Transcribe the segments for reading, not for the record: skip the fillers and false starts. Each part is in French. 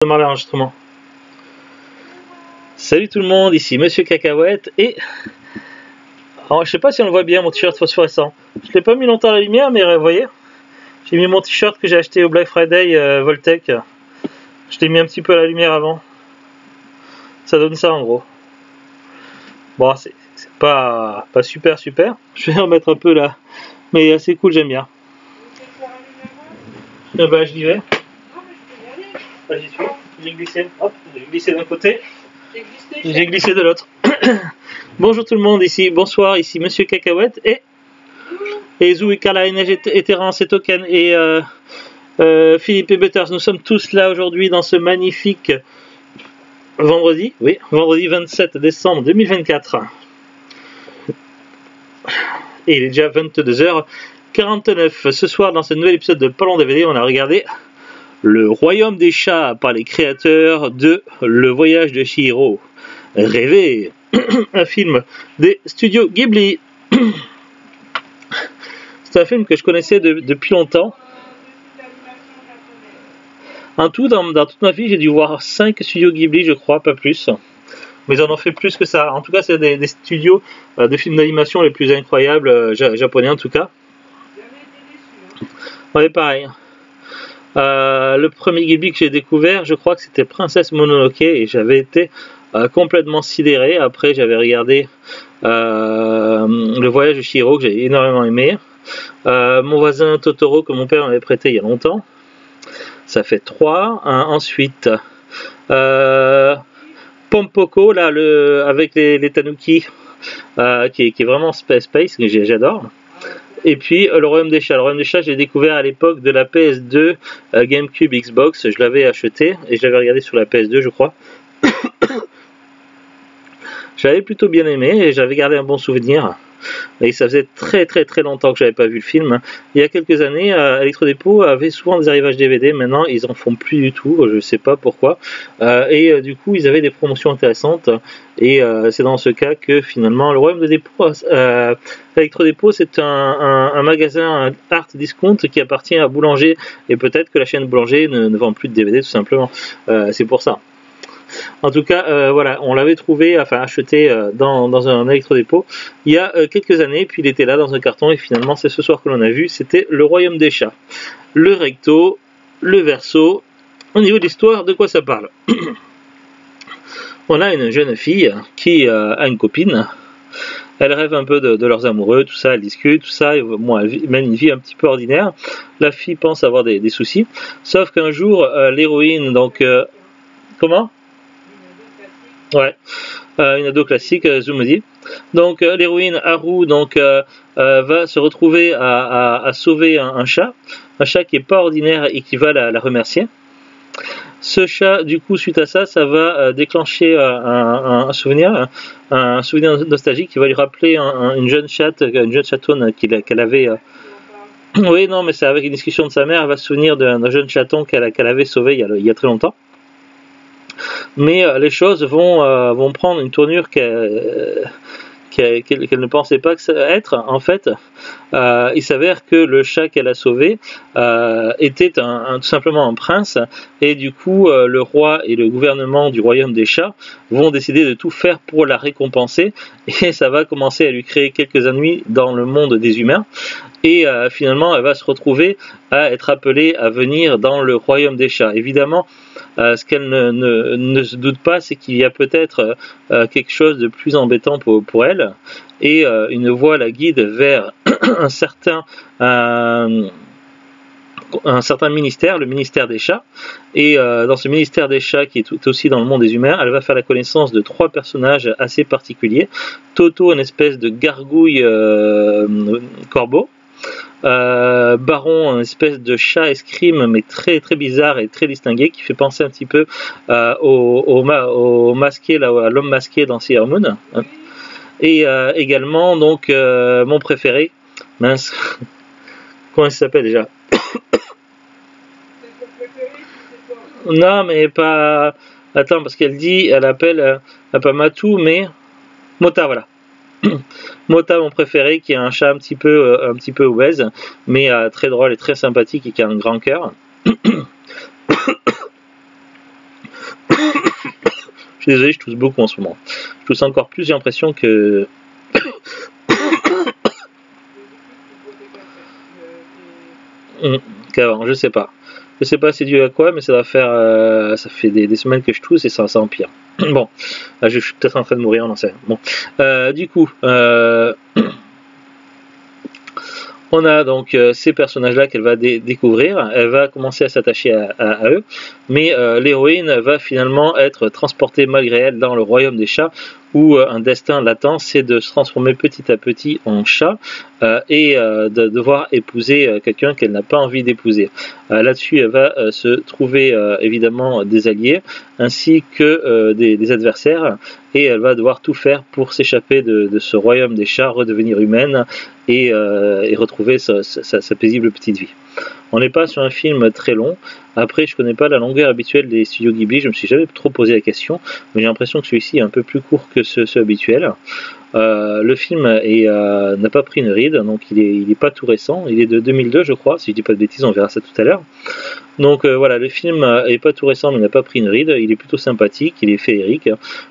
Démarrer l'enregistrement. Salut tout le monde, ici Monsieur Cacahuète et... Alors, je sais pas si on le voit bien mon t-shirt phosphorescent. Je l'ai pas mis longtemps à la lumière mais vous voyez, j'ai mis mon t-shirt que j'ai acheté au Black Friday Voltec. Je l'ai mis un petit peu à la lumière avant. Ça donne ça en gros. Bon, c'est pas super. Je vais remettre un peu là. Mais c'est cool, j'aime bien. Et bah je l'y vais. Ah, j'y suis. J'ai glissé. Hop, j'ai glissé d'un côté. J'ai glissé de l'autre. Bonjour tout le monde, bonsoir, ici Monsieur Cacahuète et Zou et Carla et Terence et Token et Philippe et Butters. Nous sommes tous là aujourd'hui dans ce magnifique vendredi 27 décembre 2024. Et il est déjà 22h49. Ce soir, dans ce nouvel épisode de Parlons DVD, on a regardé Le Royaume des Chats par les créateurs de Le Voyage de Chihiro. Rêver, un film des studios Ghibli. C'est un film que je connaissais depuis longtemps. En tout, dans toute ma vie, j'ai dû voir 5 studios Ghibli, je crois, pas plus. Mais ils en ont fait plus que ça. En tout cas, c'est des studios de films d'animation les plus incroyables, japonais en tout cas. Ouais, pareil. Le premier Ghibli que j'ai découvert, je crois que c'était Princesse Mononoke et j'avais été complètement sidéré. Après, j'avais regardé Le Voyage de Chihiro que j'ai énormément aimé. Mon voisin Totoro que mon père m'avait prêté il y a longtemps. Ça fait 3. Ensuite, Pompoko, là, avec les tanuki, qui est vraiment space, que j'adore. Et puis Le Royaume des Chats. Le Royaume des Chats, je l'ai découvert à l'époque de la PS2, GameCube, Xbox. Je l'avais acheté et je l'avais regardé sur la PS2, je crois. J'avais plutôt bien aimé et j'avais gardé un bon souvenir. Et ça faisait très longtemps que j'avais pas vu le film. Il y a quelques années, Electrodépôt avait souvent des arrivages DVD. Maintenant, ils en font plus du tout. Je sais pas pourquoi. Du coup, ils avaient des promotions intéressantes. Et c'est dans ce cas que finalement, le Royaume de Dépôt, Electrodépôt, c'est un magasin art discount qui appartient à Boulanger. Et peut-être que la chaîne Boulanger ne vend plus de DVD tout simplement. C'est pour ça. En tout cas, voilà, on l'avait trouvé, enfin acheté dans un électrodépôt il y a quelques années, puis il était là dans un carton, et finalement c'est ce soir que l'on a vu, c'était Le Royaume des Chats. Le recto, le verso, au niveau de l'histoire, de quoi ça parle? On a une jeune fille qui a une copine, elle rêve un peu de leurs amoureux, tout ça, elle discute, tout ça, et bon, elle mène une vie un petit peu ordinaire, la fille pense avoir des soucis, sauf qu'un jour, l'héroïne, donc, comment? Ouais, une ado classique, Zumudi. Donc l'héroïne Haru va se retrouver à sauver un chat qui est pas ordinaire et qui va la remercier. Ce chat, du coup, suite à ça, ça va déclencher un souvenir nostalgique qui va lui rappeler une jeune chatonne qu'elle avait. Oui, non, mais c'est avec une discussion de sa mère, elle va se souvenir d'un jeune chaton qu'elle avait sauvé il y a très longtemps. Mais les choses vont prendre une tournure qu'elle ne pensait pas être. En fait, il s'avère que le chat qu'elle a sauvé était tout simplement un prince, et du coup le roi et le gouvernement du royaume des chats vont décider de tout faire pour la récompenser, et ça va commencer à lui créer quelques ennuis dans le monde des humains. Et finalement, elle va se retrouver à être appelée à venir dans le royaume des chats. Évidemment, ce qu'elle ne se doute pas, c'est qu'il y a peut-être quelque chose de plus embêtant pour elle. Et une voie la guide vers un certain ministère, le ministère des chats. Et dans ce ministère des chats, qui est aussi dans le monde des humains, elle va faire la connaissance de 3 personnages assez particuliers. Toto, une espèce de gargouille corbeau. Baron, une espèce de chat escrime, mais très bizarre et très distingué, qui fait penser un petit peu au masqué, là, à l'homme masqué dans Sailor Moon. Et également, donc, mon préféré, mince, comment il s'appelle déjà? Non, mais pas. Attends, parce elle appelle, pas Matou, mais Mota, voilà. Mota, mon préféré, qui est un chat un petit peu obèse, mais très drôle et très sympathique et qui a un grand cœur. Je suis désolé, je tousse beaucoup en ce moment. Je tousse encore plus, j'ai l'impression que... qu'avant, je sais pas. Je sais pas c'est dû à quoi, mais ça va faire... ça fait des semaines que je tousse et ça empire. Bon, je suis peut-être en train de mourir, on en sait. Bon, du coup... on a donc ces personnages-là qu'elle va découvrir, elle va commencer à s'attacher à eux, mais l'héroïne va finalement être transportée malgré elle dans le royaume des chats, où un destin l'attend, c'est de se transformer petit à petit en chat et de devoir épouser quelqu'un qu'elle n'a pas envie d'épouser. Là-dessus, elle va se trouver évidemment des alliés, ainsi que des adversaires, et elle va devoir tout faire pour s'échapper de ce royaume des chats, redevenir humaine et retrouver sa paisible petite vie. On n'est pas sur un film très long. Après, je ne connais pas la longueur habituelle des studios Ghibli, je me suis jamais trop posé la question, mais j'ai l'impression que celui-ci est un peu plus court que ceux habituels. Le film n'a pas pris une ride, donc il est pas tout récent, il est de 2002 je crois, si je dis pas de bêtises, on verra ça tout à l'heure. Donc voilà, le film est pas tout récent, mais il n'a pas pris une ride, il est plutôt sympathique, il est féerique,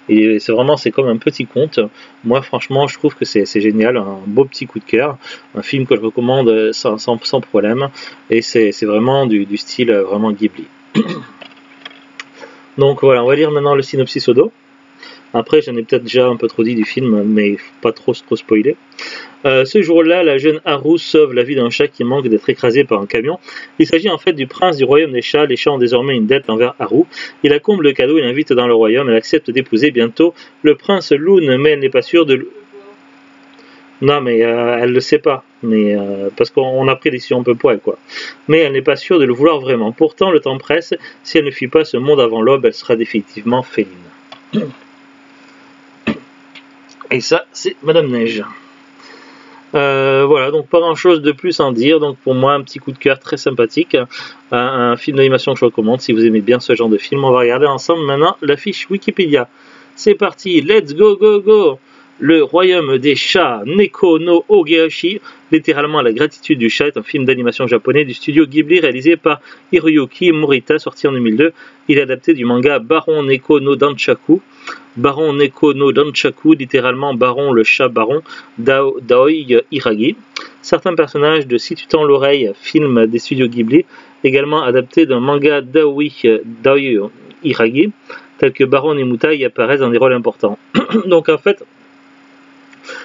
et c'est comme un petit conte. Moi franchement je trouve que c'est génial, un beau petit coup de cœur, un film que je recommande sans problème, et c'est vraiment du style vraiment Ghibli. Donc voilà, on va lire maintenant le synopsis au dos. Après, j'en ai peut-être déjà un peu trop dit du film, mais il faut pas trop spoiler. Ce jour-là, la jeune Haru sauve la vie d'un chat qui manque d'être écrasé par un camion. Il s'agit en fait du prince du royaume des chats. Les chats ont désormais une dette envers Haru. Il la comble de cadeaux et l'invite dans le royaume. Elle accepte d'épouser bientôt le prince Loon, mais elle n'est pas sûre de... Non, mais elle le sait pas, mais parce qu'on a pris des décisions un peu poil, quoi. Mais elle n'est pas sûre de le vouloir vraiment. Pourtant, le temps presse. Si elle ne fuit pas ce monde avant l'aube, elle sera définitivement féline. Et ça, c'est Madame Neige. Voilà, donc pas grand chose de plus à en dire. Donc pour moi, un petit coup de cœur très sympathique. Un film d'animation que je recommande si vous aimez bien ce genre de film. On va regarder ensemble maintenant la fiche Wikipédia. C'est parti, let's go, go, go! Le royaume des chats, Neko no Ogeashi, littéralement la gratitude du chat, est un film d'animation japonais du studio Ghibli réalisé par Hiroyuki Morita, sorti en 2002. Il est adapté du manga Baron Neko no Danchaku. Baron Neko no Danchaku, littéralement Baron le chat baron, d'Aoi Hiragi. Certains personnages de Si tu tends l'oreille, film des studios Ghibli, également adapté d'un manga d'Aoi Hiragi, tels que Baron Nemuta, y apparaissent dans des rôles importants. Donc en fait,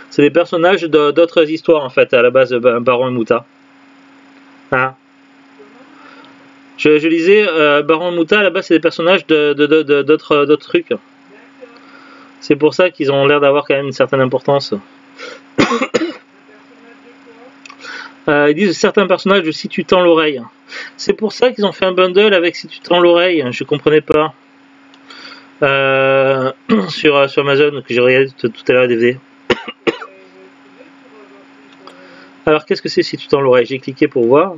c'est des personnages d'autres histoires en fait, à la base, Baron Nemuta. Hein? Je lisais, Baron Nemuta, à la base, c'est des personnages d'autres trucs. C'est pour ça qu'ils ont l'air d'avoir quand même une certaine importance. Ils disent certains personnages de Si tu tends l'oreille. C'est pour ça qu'ils ont fait un bundle avec Si tu tends l'oreille. Je comprenais pas. Sur Amazon, que j'ai regardé tout à l'heure à DVD. Alors qu'est-ce que c'est Si tu tends l'oreille? J'ai cliqué pour voir.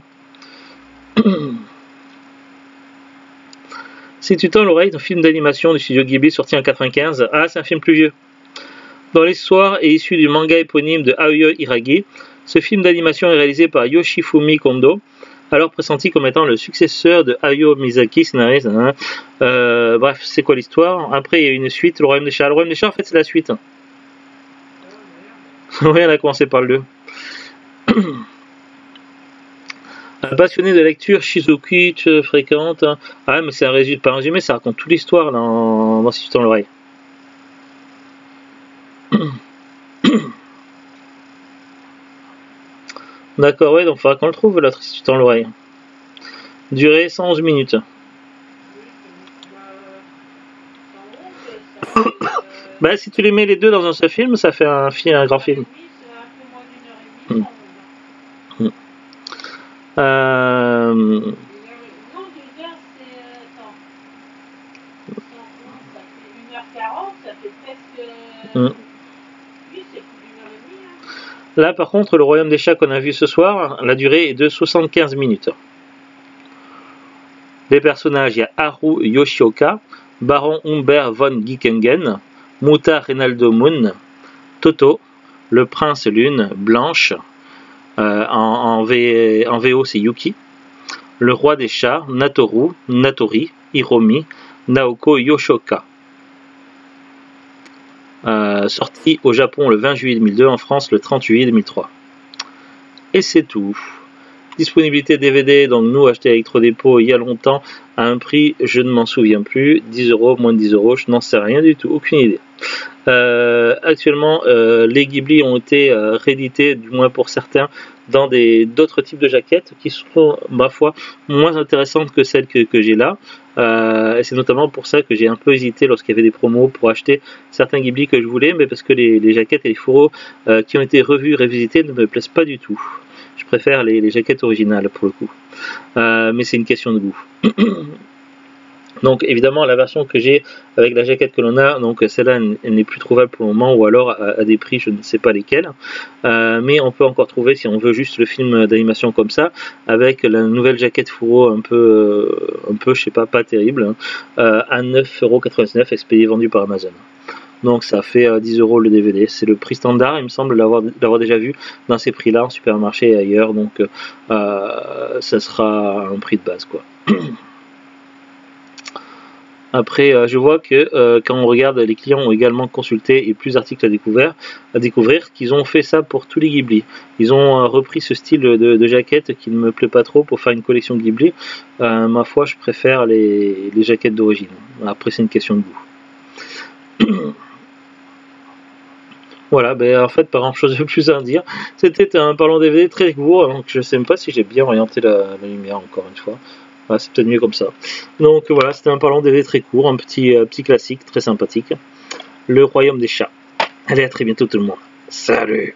Si tu tends l'oreille, c'est un film d'animation du studio Ghibli sorti en 1995. Ah, c'est un film plus vieux. Dans l'histoire est issu du manga éponyme de Aoi Hiragi. Ce film d'animation est réalisé par Yoshifumi Kondo, alors pressenti comme étant le successeur de Hayao Miyazaki, scénariste. Bref, c'est quoi l'histoire? Après, il y a une suite, le royaume des chats. Le royaume des chats, en fait, c'est la suite. Oui, on a commencé par le 2. Passionné de lecture, Shizuki fréquente. Ah, mais c'est un résumé, pas un résumé, ça raconte toute l'histoire dans Si tu tends l'oreille. D'accord, ouais, donc il faudra qu'on le trouve là, Si tu tends l'oreille. Durée 111 minutes. Bah, si tu les mets les deux dans un seul film, ça fait un grand film. Là, par contre, le royaume des chats qu'on a vu ce soir, la durée est de 75 minutes. Les personnages, il y a Haru Yoshioka, Baron Humbert von Gickingen, Muta Reynaldo Moon, Toto, le prince Lune, Blanche, en VO c'est Yuki, le roi des chats, Natoru, Natori, Hiromi, Naoko Yoshoka. Sorti au Japon le 20 juillet 2002, en France le 30 juillet 2003. Et c'est tout. Disponibilité DVD, donc nous acheté à Electrodépôt il y a longtemps, à un prix, je ne m'en souviens plus, 10 €, moins de 10 €, je n'en sais rien du tout, aucune idée. Actuellement, les Ghibli ont été réédités, du moins pour certains, dans d'autres types de jaquettes qui sont, ma foi, moins intéressantes que celles que j'ai là. Et c'est notamment pour ça que j'ai un peu hésité lorsqu'il y avait des promos pour acheter certains Ghibli que je voulais, mais parce que les jaquettes et les fourreaux qui ont été revus, révisités ne me plaisent pas du tout. Je préfère les jaquettes originales pour le coup. Mais c'est une question de goût. Donc évidemment la version que j'ai avec la jaquette que l'on a, donc celle-là elle n'est plus trouvable pour le moment, ou alors à des prix je ne sais pas lesquels, mais on peut encore trouver si on veut juste le film d'animation comme ça, avec la nouvelle jaquette fourreau un peu je sais pas terrible, à 9,99 € expédié vendu par Amazon. Donc ça fait 10 € le DVD, c'est le prix standard, il me semble l'avoir déjà vu dans ces prix là en supermarché et ailleurs, donc ça sera un prix de base quoi. Après, je vois que quand on regarde, les clients ont également consulté et plus d'articles à découvrir, qu'ils ont fait ça pour tous les Ghibli. Ils ont repris ce style de jaquette qui ne me plaît pas trop pour faire une collection Ghibli. Ma foi, je préfère les jaquettes d'origine. Après, c'est une question de goût. Voilà, en fait, pas grand chose de plus à dire. C'était un parlant DVD très court, donc je ne sais même pas si j'ai bien orienté la lumière encore une fois. Voilà, c'est peut-être mieux comme ça. Donc voilà, c'était un parlant DVD très court, un petit classique très sympathique. Le royaume des chats. Allez, à très bientôt tout le monde. Salut!